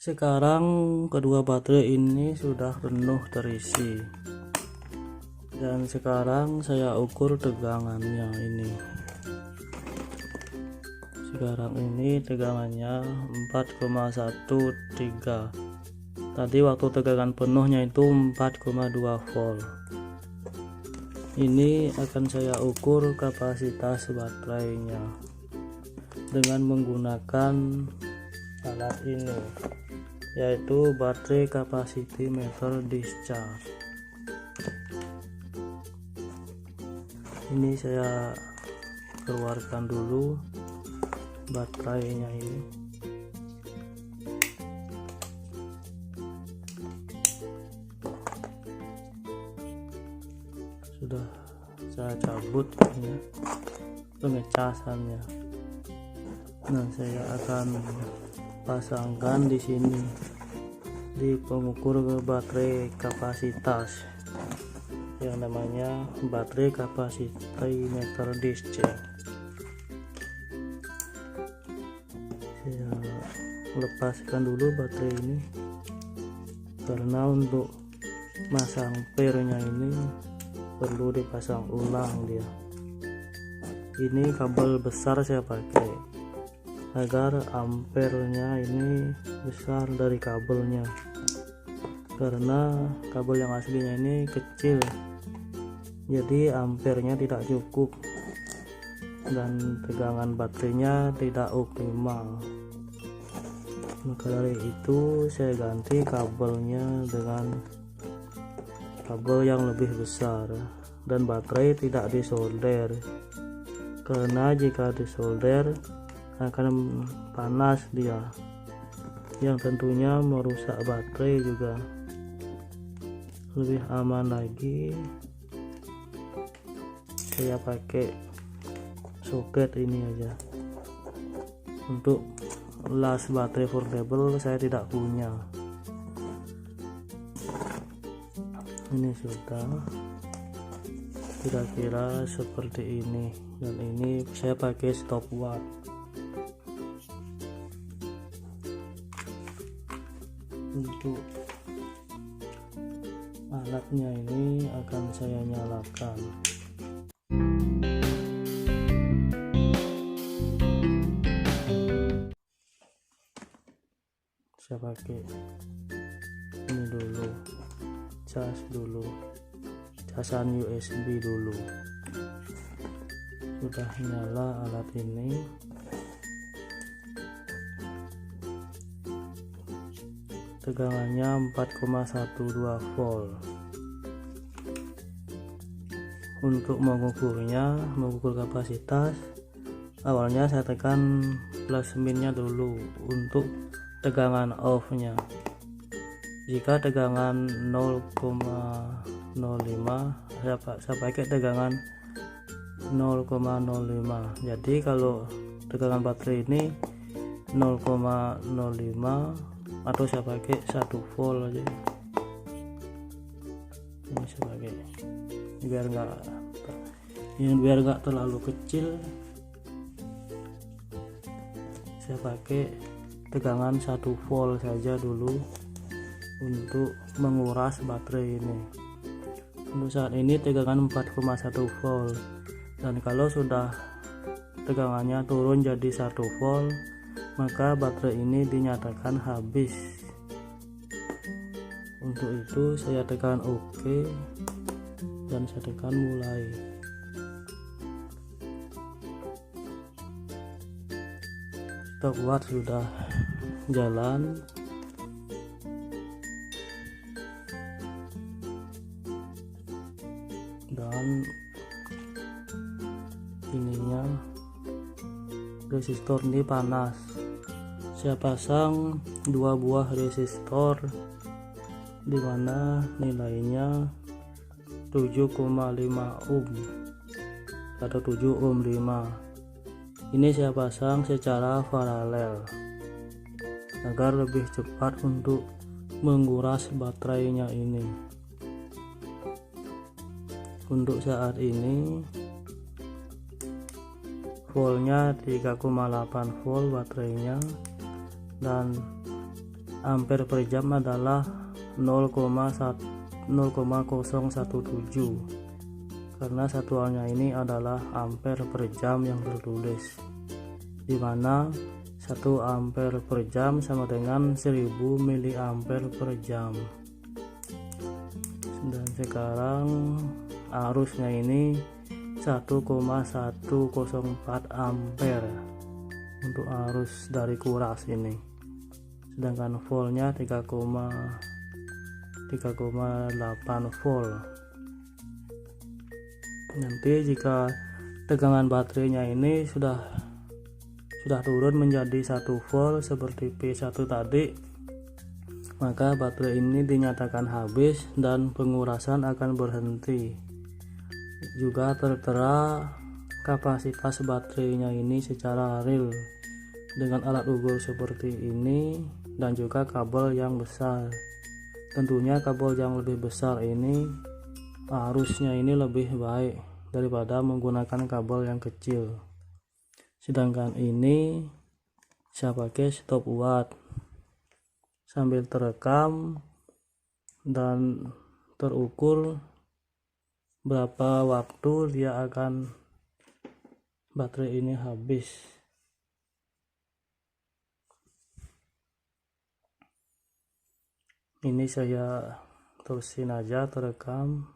Sekarang kedua baterai ini sudah penuh terisi, dan sekarang saya ukur tegangannya ini. Sekarang ini tegangannya 4,13. Tadi waktu tegangan penuhnya itu 4,2 volt. Ini akan saya ukur kapasitas baterainya dengan menggunakan alat ini, yaitu baterai capacity meter discharge. Ini saya keluarkan dulu baterainya ini. Sudah saya cabut ya pengecasannya. Nah, saya akan pasangkan di sini di pengukur baterai kapasitas yang namanya baterai capacity meter discharge. Saya lepaskan dulu baterai ini karena untuk masang ampere-nya ini perlu dipasang ulang dia. Ini kabel besar saya pakai agar ampernya ini besar dari kabelnya, karena kabel yang aslinya ini kecil, jadi ampernya tidak cukup dan tegangan baterainya tidak optimal. Maka dari itu saya ganti kabelnya dengan kabel yang lebih besar, dan baterai tidak disolder, karena jika disolder akan panas dia, yang tentunya merusak baterai juga. Lebih aman lagi saya pakai soket ini aja. Untuk las baterai portable saya tidak punya. Ini sudah kira-kira seperti ini, dan ini saya pakai stopwatch. Untuk alatnya ini akan saya nyalakan. Saya pakai ini dulu, casan USB dulu. Sudah nyala alat ini, tegangannya 4,12 volt. Untuk mengukur kapasitas, awalnya saya tekan plus minnya dulu untuk tegangan off nya. Jika tegangan 0,05, saya pakai tegangan 0,05. Jadi kalau tegangan baterai ini 0,05, atau saya pakai 1 volt aja. Ini saya pakai biar nggak terlalu kecil. Saya pakai tegangan 1 volt saja dulu untuk menguras baterai ini. Untuk saat ini tegangan 4,1 volt, dan kalau sudah tegangannya turun jadi 1 volt, maka baterai ini dinyatakan habis. Untuk itu saya tekan OK, dan saya tekan mulai. Stopwatch sudah jalan. Dan ininya resistor ini panas. Saya pasang 2 buah resistor dimana nilainya 7,5 ohm atau 7 ohm 5. Ini saya pasang secara paralel agar lebih cepat untuk menguras baterainya ini. Untuk saat ini voltnya 3,8 volt baterainya, dan ampere per jam adalah 0,017, karena satuannya ini adalah ampere per jam yang tertulis, dimana 1 ampere per jam sama dengan 1000 miliampere per jam. Dan sekarang arusnya ini 1,104 ampere untuk arus dari kuras ini, sedangkan voltnya 3,8 volt. Nanti jika tegangan baterainya ini sudah turun menjadi 1 volt seperti P1 tadi, maka baterai ini dinyatakan habis dan pengurasan akan berhenti. Juga tertera kapasitas baterainya ini secara real dengan alat ukur seperti ini, dan juga kabel yang besar. Tentunya kabel yang lebih besar ini arusnya ini lebih baik daripada menggunakan kabel yang kecil. Sedangkan ini saya pakai stopwatch sambil terekam dan terukur berapa waktu dia akan baterai ini habis. Ini saya terusin aja terekam.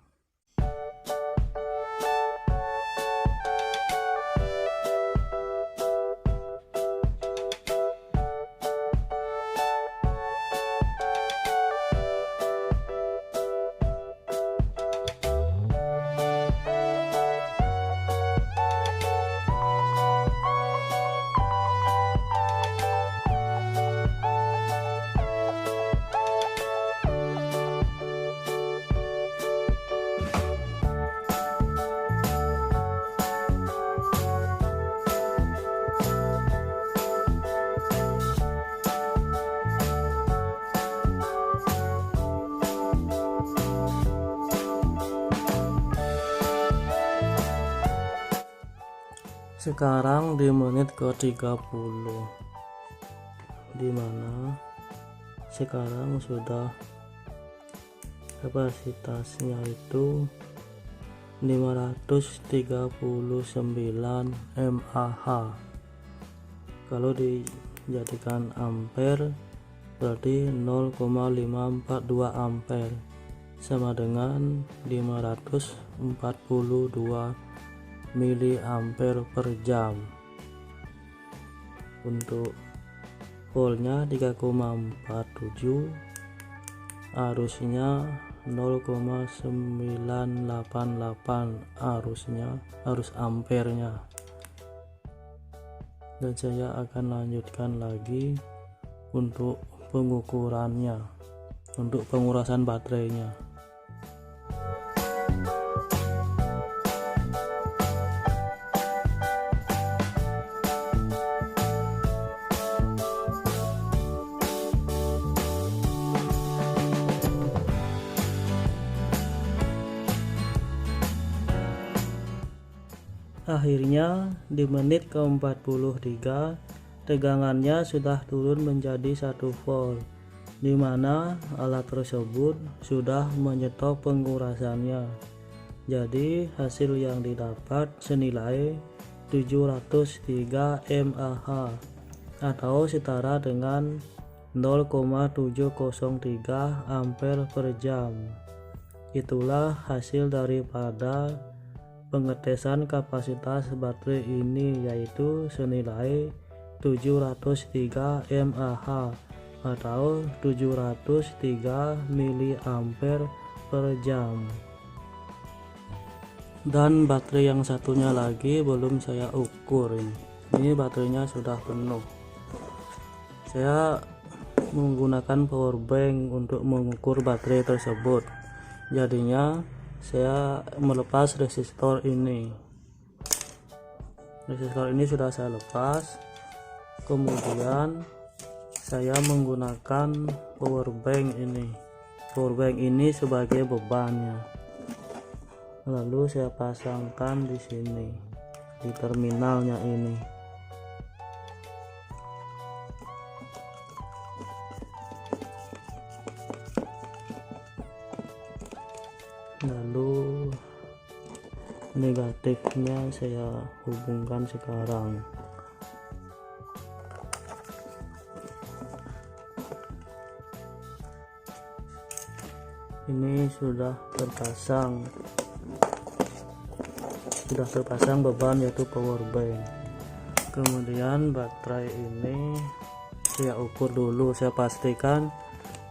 Sekarang di menit ke-30, dimana sekarang sudah kapasitasnya itu 539 mAh. Kalau dijadikan ampere berarti 0,542 ampere sama dengan 542 miliampere per jam. Untuk voltnya 3,47, arusnya 0,988 arus ampernya. Dan saya akan lanjutkan lagi untuk pengukurannya, untuk pengurasan baterainya. Akhirnya di menit ke-43 tegangannya sudah turun menjadi 1 volt, di mana alat tersebut sudah menyetop pengurasannya. Jadi hasil yang didapat senilai 703 mAh atau setara dengan 0,703 ampere per jam. Itulah hasil daripada pengetesan kapasitas baterai ini, yaitu senilai 703 mAh atau 703 miliampere per jam. Dan baterai yang satunya lagi belum saya ukur. Ini baterainya sudah penuh. Saya menggunakan power bank untuk mengukur baterai tersebut. Jadinya saya melepas resistor ini. Resistor ini sudah saya lepas. Kemudian saya menggunakan power bank ini. Power bank ini sebagai bebannya. Lalu saya pasangkan di sini, di terminalnya ini. lalu negatifnya saya hubungkan sekarang. Ini sudah terpasang beban, yaitu power bank. Kemudian baterai ini saya ukur dulu, saya pastikan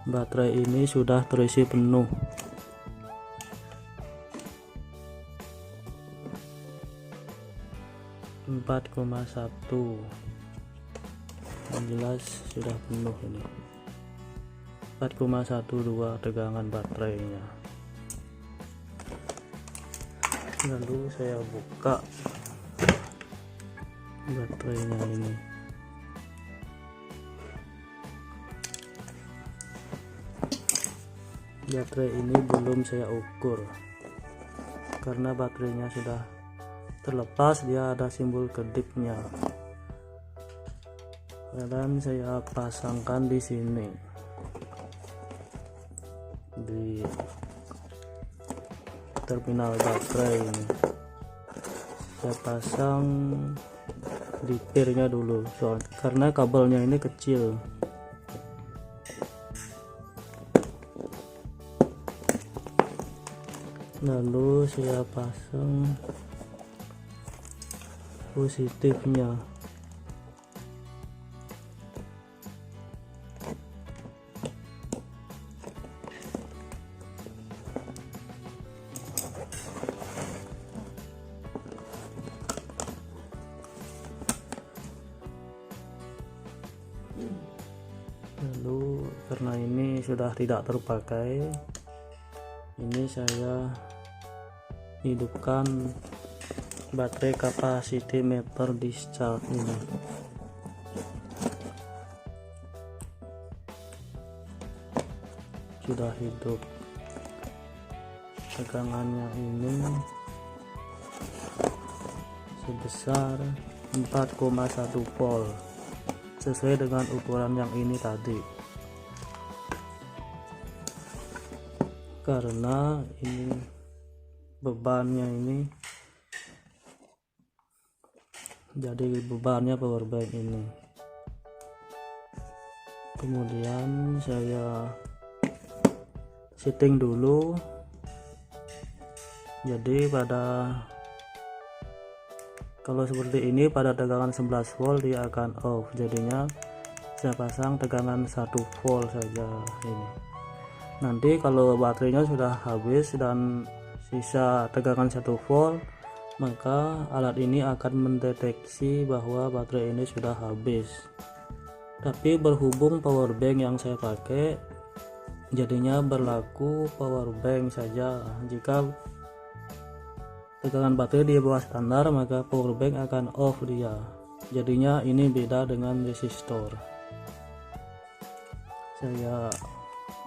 baterai ini sudah terisi penuh. Yang jelas sudah penuh ini. 4,12 tegangan baterainya. Lalu saya buka baterainya ini. Baterai ini belum saya ukur karena baterainya sudah terlepas, dia ada simbol kedipnya. Dan saya pasangkan di sini, di terminal baterai ini. Saya pasang di pirnya dulu, karena kabelnya ini kecil. Lalu saya pasang positifnya. Lalu karena ini sudah tidak terpakai, ini saya hidupkan baterai capacity meter discharge ini. Sudah hidup. Tegangannya ini sebesar 4,1 volt, sesuai dengan ukuran yang ini tadi. Karena ini bebannya ini, jadi bebannya power bank ini. Kemudian saya setting dulu, jadi kalau seperti ini pada tegangan 11 volt dia akan off, jadinya saya pasang tegangan 1 volt saja ini. Nanti kalau baterainya sudah habis dan sisa tegangan 1 volt, maka alat ini akan mendeteksi bahwa baterai ini sudah habis. Tapi berhubung power bank yang saya pakai, jadinya berlaku power bank saja. Jika tegangan baterai di bawah standar, maka power bank akan off dia. Jadinya ini beda dengan resistor. Saya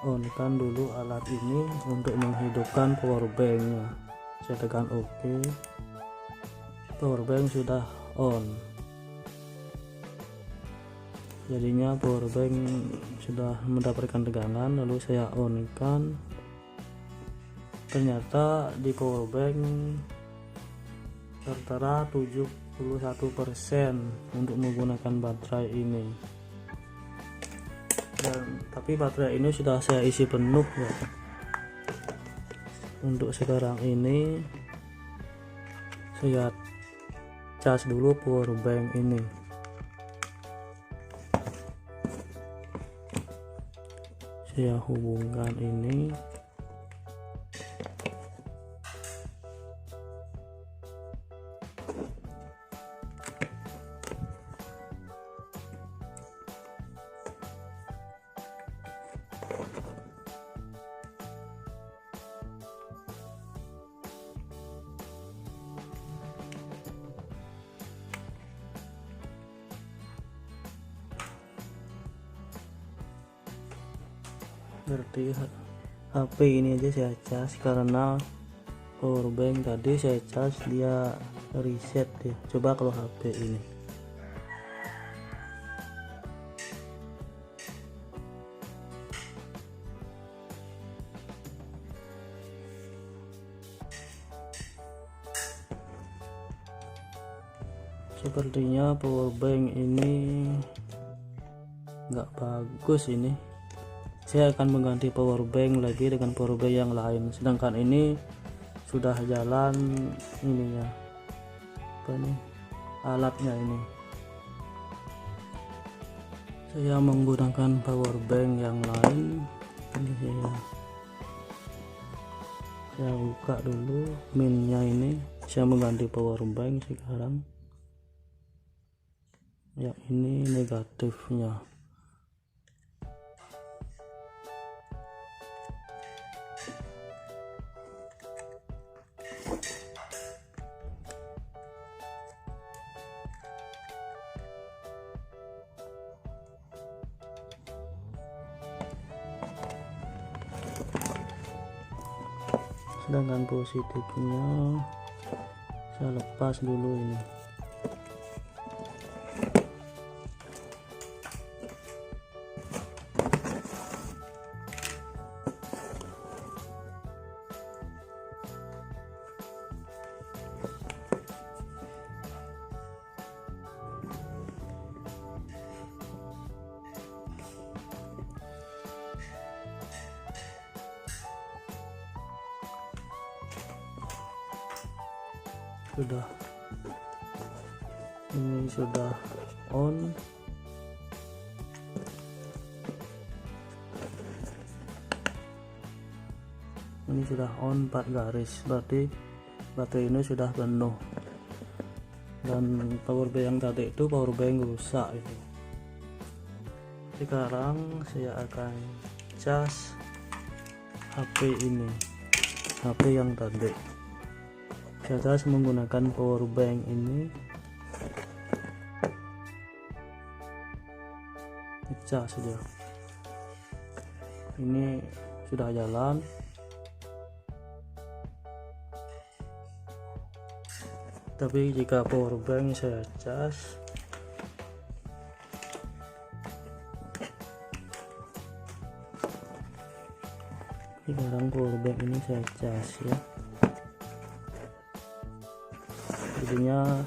on-kan dulu alat ini untuk menghidupkan power banknya. Saya tekan OK. Power bank sudah on. Jadinya power bank sudah mendapatkan tegangan. Lalu saya on-kan. Ternyata di power bank tertera 71% untuk menggunakan baterai ini. Tapi baterai ini sudah saya isi penuh ya. Untuk sekarang ini saya cas dulu power bank ini. Saya hubungkan ini. Berarti HP ini aja saya cas, karena power bank tadi saya cas dia reset ya. Coba kalau HP ini, Sepertinya power bank ini nggak bagus. Ini saya akan mengganti power bank lagi dengan power bank yang lain, sedangkan ini sudah jalan ininya, apa nih, alatnya ini. Saya menggunakan power bank yang lain. Ini saya buka dulu minnya. Ini saya mengganti power bank sekarang. Yang ini negatifnya. Sedangkan positifnya saya lepas dulu ini. Sudah, ini sudah on. Ini sudah on 4 garis, berarti baterai ini sudah penuh. Dan power bank yang tadi itu power bank rusak itu. Sekarang saya akan cas HP ini, HP yang tadi. Saya cas menggunakan power bank ini. Cas sudah. Ini sudah jalan. Tapi jika power bank saya cas, sekarang power bank ini saya cas ya. Intinya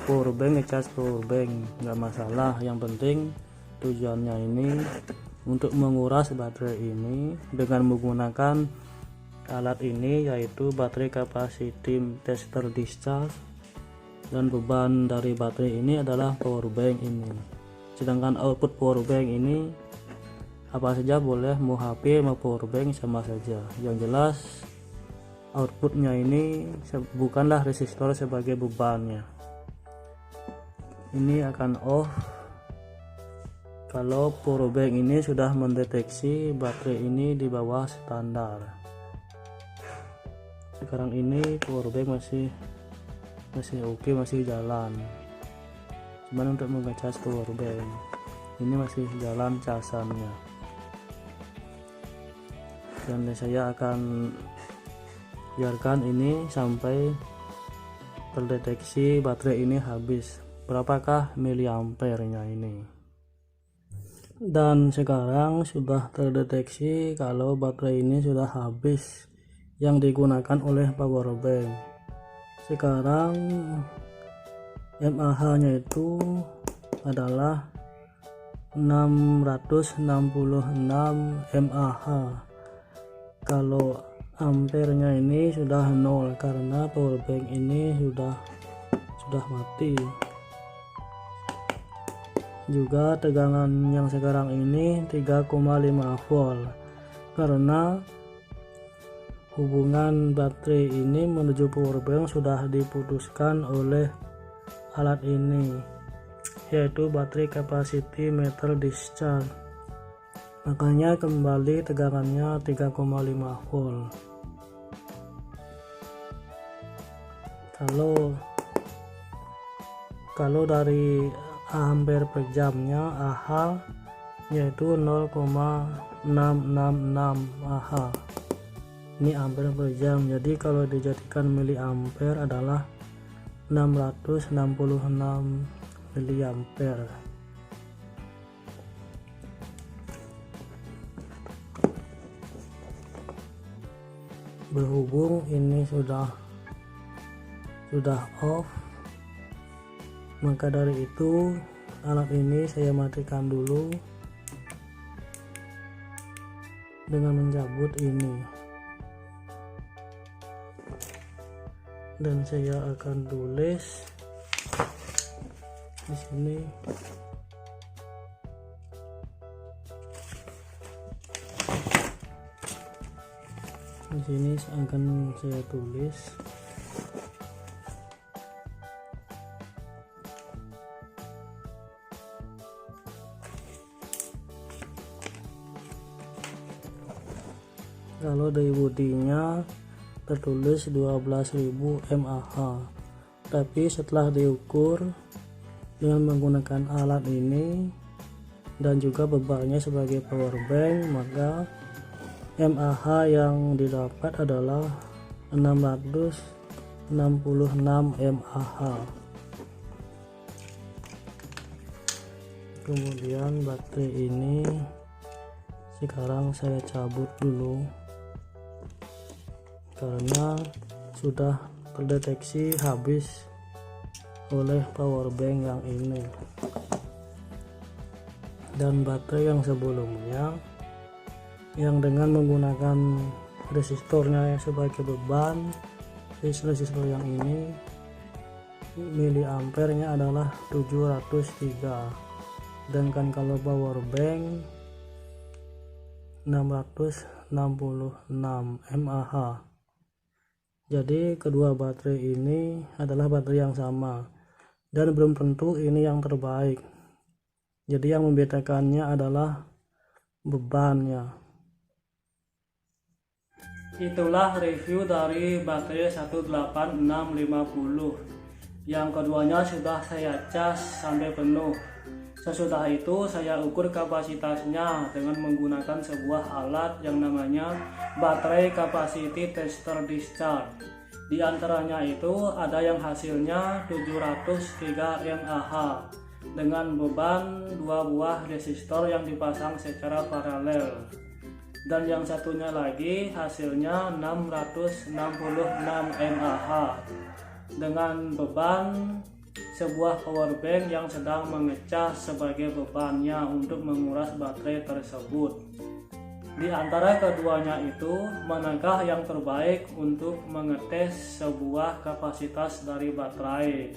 power bank ngecas power bank nggak masalah, yang penting tujuannya ini untuk menguras baterai ini dengan menggunakan alat ini, yaitu baterai capacity tester discharge, dan beban dari baterai ini adalah power bank ini. Sedangkan output power bank ini apa saja boleh, mau HP mau power bank sama saja. Yang jelas outputnya ini bukanlah resistor sebagai bebannya. Ini akan off kalau power bank ini sudah mendeteksi baterai ini di bawah standar. Sekarang ini power bank masih oke, masih jalan. Cuman untuk mengecas power bank ini masih jalan casannya. Dan saya akan biarkan ini sampai terdeteksi baterai ini habis berapakah miliampernya ini. Dan sekarang sudah terdeteksi kalau baterai ini sudah habis yang digunakan oleh power bank. Sekarang mAh nya itu adalah 666 mAh. Kalau ampernya ini sudah 0 karena power bank ini sudah mati. Juga tegangan yang sekarang ini 3,5 volt karena hubungan baterai ini menuju power bank sudah diputuskan oleh alat ini, yaitu baterai capacity meter discharge. Makanya kembali tegangannya 3,5 volt. Kalau dari ampere per jamnya AH yaitu 0,666 Ah. Ini ampere per jam, jadi kalau dijadikan miliampere adalah 666 miliampere. Berhubung ini sudah off, Maka dari itu alat ini saya matikan dulu dengan mencabut ini, dan saya akan tulis di sini akan saya tulis kalau dari bodinya tertulis 12.000 mAh, tapi setelah diukur dengan menggunakan alat ini dan juga bebannya sebagai power bank, maka mAh yang didapat adalah 666 mAh. Kemudian baterai ini sekarang saya cabut dulu karena sudah terdeteksi habis oleh power bank yang ini. Dan baterai yang sebelumnya yang dengan menggunakan resistornya sebagai beban, resistor yang ini miliampernya adalah 703, sedangkan kalau power bank 666 mAh. Jadi kedua baterai ini adalah baterai yang sama dan belum tentu ini yang terbaik. Jadi yang membedakannya adalah bebannya. Itulah review dari baterai 18650. Yang keduanya sudah saya cas sampai penuh. Sesudah itu saya ukur kapasitasnya dengan menggunakan sebuah alat yang namanya baterai capacity tester discharge. Di antaranya itu ada yang hasilnya 703 mAh dengan beban 2 buah resistor yang dipasang secara paralel. Dan yang satunya lagi hasilnya 666 mAh dengan beban sebuah power bank yang sedang mengecas sebagai bebannya untuk menguras baterai tersebut. Di antara keduanya itu, manakah yang terbaik untuk mengetes sebuah kapasitas dari baterai?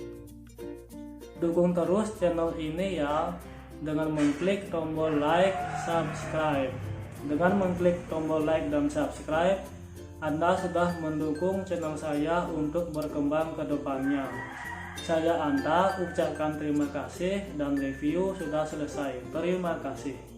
Dukung terus channel ini ya dengan mengklik tombol like, subscribe. Dengan mengklik tombol like dan subscribe, Anda sudah mendukung channel saya untuk berkembang ke depannya. Saya Anta ucapkan terima kasih dan review sudah selesai. Terima kasih.